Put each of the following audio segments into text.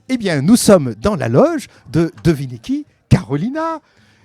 Eh bien, nous sommes dans la loge de devinez qui, Carolina.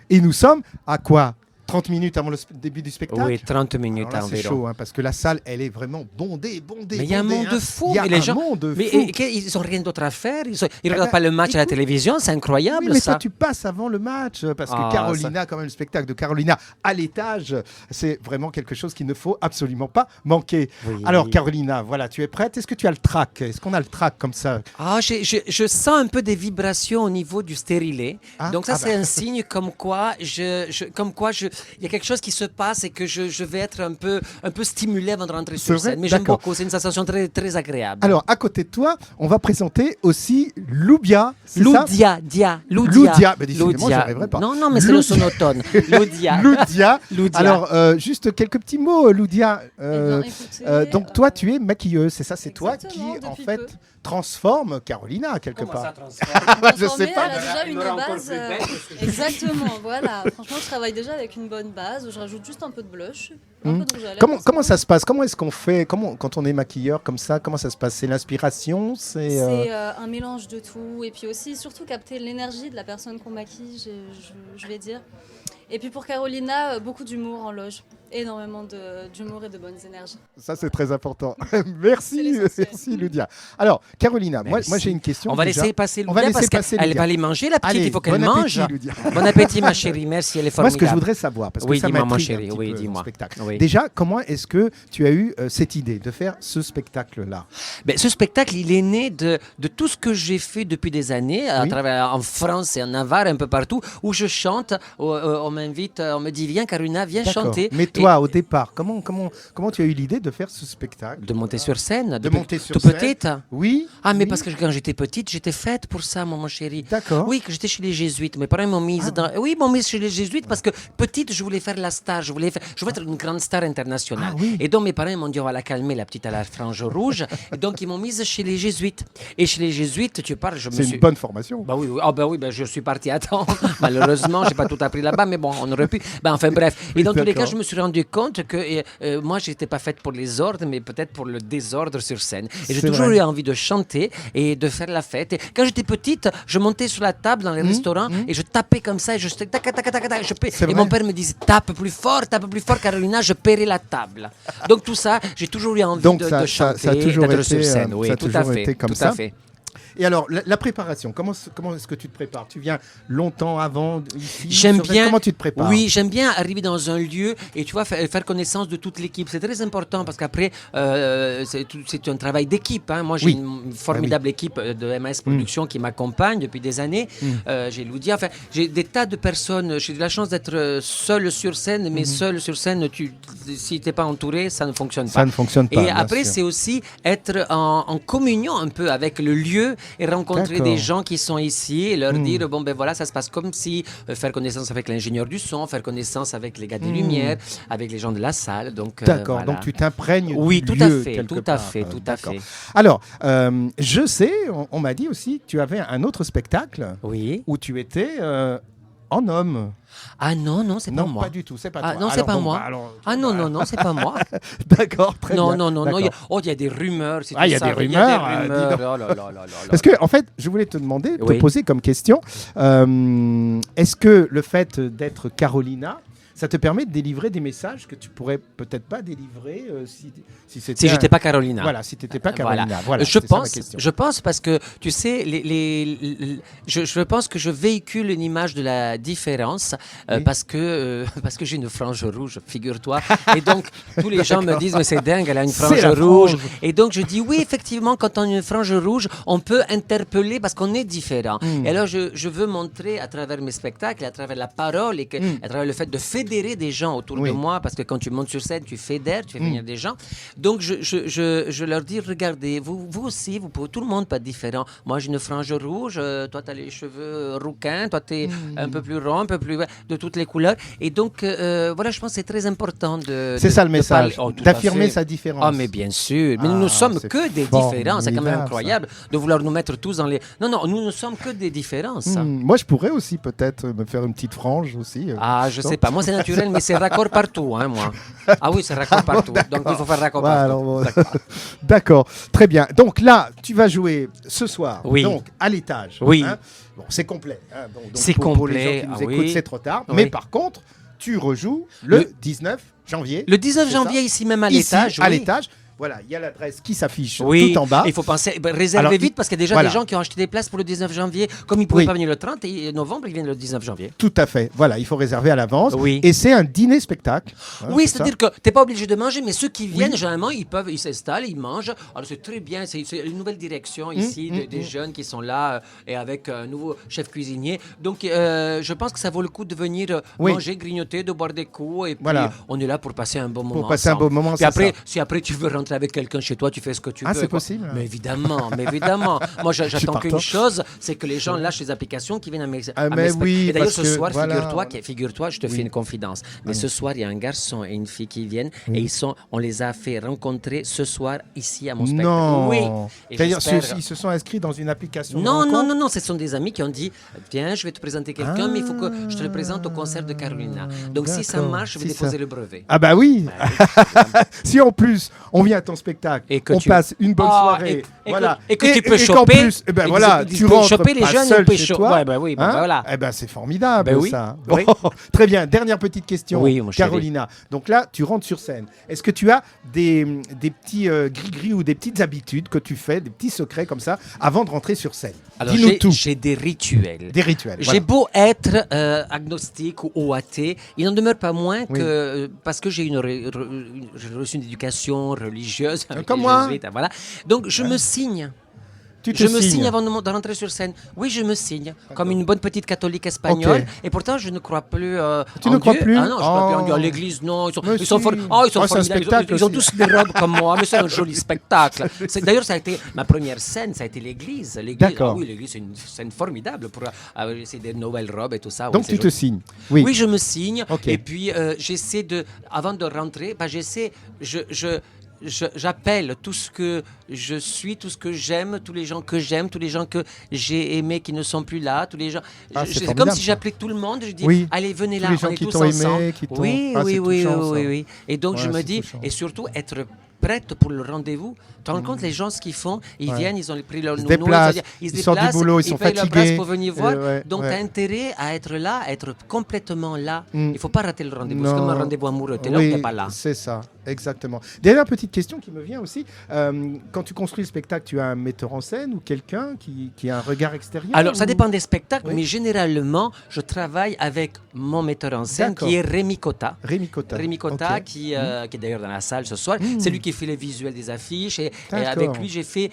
Et nous sommes à quoi 30 minutes avant le début du spectacle? Oui, 30 minutes Alors là, c'est environ. chaud, hein, parce que la salle, elle est vraiment bondée. Mais il y a un monde hein. fou. Il y a mais les un gens, monde mais fou. ils n'ont rien d'autre à faire. Ils ne ben, regardent pas le match à la télévision. C'est incroyable, Oui, mais ça. toi, tu passes avant le match, parce que Ah, Carolina, quand même, le spectacle de Carolina à l'étage, c'est vraiment quelque chose qu'il ne faut absolument pas manquer. Oui. Alors, Carolina, voilà, tu es prête? Est-ce que tu as le trac? Est-ce qu'on a le trac comme ça? Ah, je sens un peu des vibrations au niveau du stérilet. Ah, Donc ça, ah c'est bah. un signe comme quoi il y a quelque chose qui se passe et que je vais être un peu stimulé avant de rentrer C'est sur vrai? scène. Mais j'aime D'accord. beaucoup. C'est une sensation très, très agréable. Alors, à côté de toi, on va présenter aussi Loubia. c'est ça Loudia. Loudia. Ben, décidément, j'y arriverai pas. Non, mais c'est le sonotone. Loudia. Loudia. Loudia. Alors, juste quelques petits mots, Loudia. Écoutez, Donc, toi, tu es maquilleuse, c'est ça? C'est toi qui, Exactement, en depuis fait, peu. transforme Carolina, quelque Comment ça part. transforme Je sais pas. Elle a déjà Elle une me rend encore base. plus belle que ce que je suis. Exactement, voilà. Franchement, je travaille déjà avec une bonne base où je rajoute juste un peu de blush, un peu de rouge à lèvres. Comment ça se passe? Comment est-ce qu'on fait? Quand on est maquilleur comme ça, comment ça se passe? C'est l'inspiration? C'est un mélange de tout. Et puis aussi, surtout, capter l'énergie de la personne qu'on maquille, je vais dire. Et puis pour Carolina, beaucoup d'humour en loge. Énormément d'humour et de bonnes énergies. Ça, c'est très important. Merci, merci, Loudia. Alors, Carolina, moi j'ai une question. On va déjà. laisser passer On va Loudia laisser parce passer qu'elle Loudia. va aller manger, la petite. Allez, Il faut qu'elle bon mange. appétit, Loudia. Bon appétit, ma chérie. Merci, elle est Moi, formidable. ce que je voudrais savoir, parce que Oui, ça dis-moi, mon m'intrigue chéri. un petit Oui, peu, le dis-moi. spectacle. Oui. Déjà, comment est-ce que tu as eu cette idée de faire ce spectacle-là? Ben, ce spectacle, il est né de tout ce que j'ai fait depuis des années, à Oui. travers en France et en Navarre, un peu partout, où je chante. On m'invite, on me dit viens, Carolina, viens D'accord. chanter. Mais toi, au départ, comment tu as eu l'idée de faire ce spectacle? De monter sur scène. De monter sur tout scène. petite. Oui. Ah, mais oui. parce que quand j'étais petite, j'étais faite pour ça, mon chéri. D'accord. Oui, que j'étais chez les jésuites. Mes parents m'ont mise ils m'ont mise chez les jésuites parce que petite, je voulais faire la star. Je voulais être une grande star internationale. Ah oui. Et donc, mes parents m'ont dit, on va la calmer, la petite à la frange rouge. Et donc, ils m'ont mise chez les jésuites. Et chez les jésuites, tu parles, je me C'est suis... une bonne formation. Bah oui, je suis parti à temps. Malheureusement, j'ai pas tout appris là-bas, mais bon, on aurait pu. Enfin bref. Et dans tous les cas, d'accord. je me suis rendu compte que moi, j'étais pas faite pour les ordres, mais peut-être pour le désordre sur scène. Et j'ai C'est toujours vrai. eu envie de chanter et de faire la fête. Et quand j'étais petite, je montais sur la table dans les restaurants et je tapais comme ça et je tac, tac, tac, tac, tac, C'est et vrai. mon père me disait tape plus fort, Carolina, je paierai la table. Donc tout ça, j'ai toujours eu envie Donc de ça chanter, a toujours d'être été, sur scène. Oui, ça a tout toujours à fait, été comme tout ça. à fait. Et alors, la préparation, comment est-ce que tu te prépares? Tu viens longtemps avant ici? J'aime sur scène? bien. Comment tu te prépares? Oui, j'aime bien arriver dans un lieu et tu vois faire connaissance de toute l'équipe. C'est très important parce qu'après c'est un travail d'équipe. Hein. Moi, j'ai Oui. une formidable équipe de MAS Productions qui m'accompagne depuis des années. J'ai Loudia. Enfin, j'ai des tas de personnes. J'ai de la chance d'être seul sur scène, mais seul sur scène, si t'es pas entouré, ça ne fonctionne pas. Ça ne fonctionne pas. Et bien après, sûr. c'est aussi être en communion un peu avec le lieu et rencontrer D'accord. des gens qui sont ici et leur dire bon ben voilà, ça se passe comme si, faire connaissance avec l'ingénieur du son, faire connaissance avec les gars des lumières, avec les gens de la salle. Donc D'accord, voilà. donc tu t'imprègnes Oui, du tout à lieu, fait, quelque tout à part. fait, tout à D'accord. fait. Alors, je sais, on m'a dit aussi que tu avais un autre spectacle Oui. où tu étais en homme. Ah non, c'est pas Non, moi. pas du tout, c'est pas Ah toi. non, c'est Alors, pas bon, moi. bah, alors, Ah non, c'est pas moi. D'accord, très Non, bien. non. D'accord. Il y a des rumeurs. c'est Ah, tout il y a ça. des rumeurs, Il y dis a des donc. rumeurs. Oh là là là là Parce que, en fait, je voulais te demander, te Oui. poser comme question, est-ce que le fait d'être Carolina, ça te permet de délivrer des messages que tu pourrais peut-être pas délivrer si c'était. Si j'étais pas Carolina. Voilà, si tu n'étais pas Voilà. Carolina. Voilà, je c'est ça ma pense, question. je pense parce que tu sais, je pense que je véhicule une image de la différence Oui. parce que j'ai une frange rouge, figure-toi. Et donc tous les gens me disent mais c'est dingue, elle a une C'est frange la rouge. frange. Et donc je dis oui, effectivement, quand on a une frange rouge, on peut interpeller parce qu'on est différent. Et alors je veux montrer à travers mes spectacles, à travers la parole et à travers le fait de fédérer des gens autour Oui. de moi, parce que quand tu montes sur scène, tu fédères, tu fais venir des gens. Donc je leur dis, regardez, vous aussi, vous pouvez, tout le monde peut être différent. Moi, j'ai une frange rouge, toi, tu as les cheveux rouquins, toi, tu es un peu plus rond, un peu plus de toutes les couleurs. Et donc, voilà, je pense que c'est très important C'est ça le message, tout à d'affirmer fait. sa différence. Ah, mais bien sûr. Mais nous Ah, ne sommes c'est que des différents. C'est quand même formidable, incroyable de vouloir nous mettre tous dans les... Non, nous ne sommes que des différences. Moi, je pourrais aussi peut-être me faire une petite frange aussi. Ah, je Donc- sais pas. Moi, c'est naturel, mais c'est raccord partout, hein, moi. Ah oui, c'est raccord partout. Donc il faut faire raccord Ouais, partout. alors, bon. D'accord. D'accord, très bien. Donc là, tu vas jouer ce soir, Oui. donc à l'étage. Oui. Hein. Bon, c'est complet. Hein. Donc, C'est pour les gens complet, qui nous ah écoutent, oui. c'est trop tard. Oui. Mais par contre, tu rejoues le 19 janvier. Le 19 c'est janvier, ça ici même à Ici, l'étage. à oui. l'étage. Voilà, il y a l'adresse qui s'affiche Oui, tout en bas. il faut penser, réserver Alors, vite parce qu'il y a déjà voilà. des gens qui ont acheté des places pour le 19 janvier. Comme ils ne pouvaient Oui. pas venir le 30 novembre, ils viennent le 19 janvier. Tout à fait. Voilà, il faut réserver à l'avance. Oui. Et c'est un dîner-spectacle. Hein, Oui, c'est ça c'est-à-dire que tu n'es pas obligé de manger, mais ceux qui viennent, Oui. généralement, ils s'installent, ils mangent. Alors c'est très bien, c'est une nouvelle direction ici, des jeunes qui sont là et avec un nouveau chef cuisinier. Donc je pense que ça vaut le coup de venir Oui. manger, grignoter, de boire des coups. Et puis Voilà. on est là pour passer un bon moment. Pour passer un ensemble. bon moment, Puis c'est après, ça. si après tu veux rentrer avec quelqu'un chez toi, tu fais ce que tu Ah, veux. c'est quoi. possible. Mais évidemment, mais évidemment. Moi, j'attends partant. qu'une chose, c'est que les gens lâchent les applications qui viennent à mes Ah, mais spectacles. oui, Et d'ailleurs, parce ce que, soir, voilà. figure-toi, je te fais une confidence. Mais ce soir, il y a un garçon et une fille qui viennent et on les a fait rencontrer ce soir ici à mon spectacle. Non. Oui. Et C'est-à-dire, j'espère- ils se sont inscrits dans une application. de non, non, rencontre non, non, ce sont des amis qui ont dit viens, je vais te présenter quelqu'un, mais il faut que je te le présente au concert de Carolina. Donc si ça d'accord. marche, je vais Si déposer ça- le brevet. Ah bah oui. Bah, Si en plus on vient à ton spectacle, Et que on tu- passe une bonne Ah, soirée, et voilà, que tu peux et qu'en choper, plus, eh ben et que voilà, tu tu peux rentres choper les pas jeunes, seul on peut chez cho- toi. ouais, bah oui, bah voilà. Eh ben c'est formidable Ben oui, ça. oui. Oh, très bien. Dernière petite question, Oui, mon chéri. Carolina. Donc là, tu rentres sur scène. Est-ce que tu as des petits gris-gris ou des petites habitudes que tu fais, des petits secrets comme ça, avant de rentrer sur scène? Alors Dis-nous tout. j'ai des rituels. Des rituels. J'ai voilà. beau être agnostique ou athée, il n'en demeure pas moins que parce que j'ai reçu une éducation religieuse avec Comme les moi. jésuites, voilà. Donc je me signe. Tu te Je me signes. signe avant de rentrer sur scène. Oui, je me signe comme une bonne petite catholique espagnole. Ok. Et pourtant, je ne crois plus. Tu en ne crois Dieu. plus Ah non, je ne crois plus en Oh. Dieu. À l'église, non. Ils sont, Mais ils sont, si. for- oh, ils sont Oh, c'est un formidables. spectacle Ils ont aussi. tous des robes comme moi. Mais c'est un joli spectacle. D'ailleurs, ça a été ma première scène. Ça a été l'église. D'accord. Ah oui, l'église, c'est une scène formidable pour essayer des nouvelles robes et tout ça. Donc Oui, c'est tu te joli. signes. Oui. Oui, je me signe. Ok. Et puis, j'essaie avant de rentrer, j'appelle tout ce que je suis, tout ce que j'aime, tous les gens que j'aime, tous les gens que j'ai aimés qui ne sont plus là, tous les gens. Ah, c'est C'est comme formidable, si ça. j'appelais tout le monde. Je dis, Oui. allez, venez Tous là, les gens on est qui tous t'ont aimé, ensemble. qui t'ont- Oui, Ah, oui, c'est oui, touchant, oui, ça. oui. Et donc Ouais, je me c'est dis, touchant. et surtout être prête pour le rendez-vous. Tu te rends compte, les gens, ce qu'ils font, ils Ouais. viennent, ils ont pris leur Ils se nounou, déplacent, ils se ils sortent du déplacent, boulot, ils sont payent leur fatigués. place pour venir voir. Ouais, Donc, ouais. tu as intérêt à être là, à être complètement là. Mm. Il ne faut pas rater le rendez-vous. C'est Non. comme un rendez-vous amoureux. Tu es là ou Oui, tu n'es pas là. c'est ça, exactement. Dernière petite question qui me vient aussi. Quand tu construis le spectacle, tu as un metteur en scène ou quelqu'un qui a un regard extérieur? Alors, ça ou- dépend des spectacles, Oui. mais généralement, je travaille avec mon metteur en scène D'accord. qui est Rémi Cotta. Rémi Cotta. Rémi Cotta, Ok. qui est d'ailleurs dans la salle ce soir. C'est lui qui fait les visuels des affiches. Et D'accord. avec lui, j'ai fait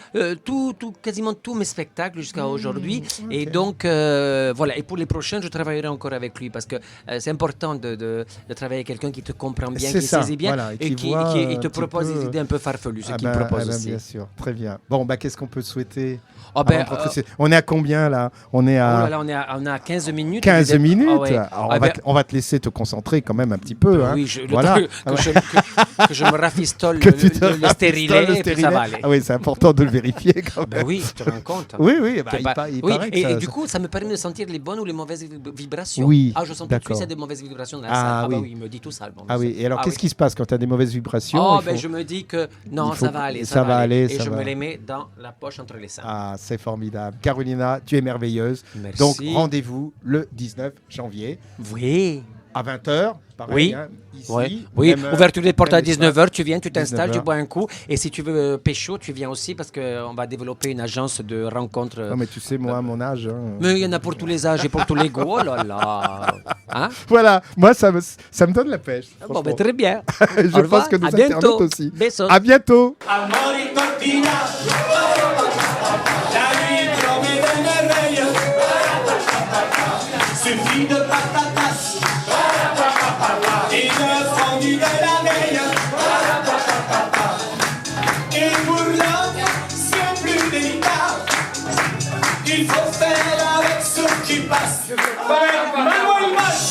quasiment tous mes spectacles jusqu'à aujourd'hui. ok. Et donc, voilà. Et pour les prochains, je travaillerai encore avec lui parce que c'est important de travailler avec quelqu'un qui te comprend bien, C'est qui ça, saisit bien voilà, et et qui voit qui un te petit propose peu- des idées un peu farfelues, ce Ah qu'il ben, propose ah ben, aussi. bien sûr, très bien. Bon, bah, qu'est-ce qu'on peut souhaiter Oh, ben, avant de rentrer On est à combien là? On est oh à là là, on est à 15 minutes. 15 Vous êtes- minutes. Ah ouais. Alors, Ah ben, on va te laisser te concentrer quand même un petit peu. Hein. oui, le Voilà. temps que je me rafistole Que tu te le stérilet, rafistoles le et puis ça stérilet. va aller. Ah oui, c'est important de le vérifier quand même. Ben oui, tu te rends compte. Oui, oui, bah, Que il oui, paraît que et, ça- et du coup, ça me permet de sentir les bonnes ou les mauvaises vibrations. Oui, Ah, je sens tout de d'accord. suite s'il y a des mauvaises vibrations dans la Ah, salle. Ah, bah oui. oui, il me dit tout ça. Bon, Ah oui, et alors ah qu'est-ce oui. qui se passe quand tu as des mauvaises vibrations? Oh, Il ben faut- je me dis que non, il faut- ça va aller. ça va aller, Et ça je va. me les mets dans la poche entre les seins. Ah, c'est formidable. Carolina, tu es merveilleuse. Merci. Donc, rendez-vous le 19 janvier Oui. à 20h. Pareil, Oui. hein, ici. Oui, même heure, ouverture des portes à même espace. 19h, tu viens, tu t'installes, 19h. tu bois un coup. Et si tu veux pécho, tu viens aussi parce qu'on va développer une agence de rencontres. Non, mais tu sais, moi, à mon âge. hein. Mais il y en a pour tous les âges et pour tous les goûts. Oh là là. Hein? Voilà, moi, ça me donne la pêche. Bon, ben, franchement. très bien. Je Au revoir, pense que nos à bientôt. internautes aussi. Besos. À bientôt. Amor y cortina, la nuit promet des merveilles. Suffit de patatas et de fondu de la veille. Et pour l'homme, c'est plus délicat. Il faut faire avec ce qui passe. Manuel Valls.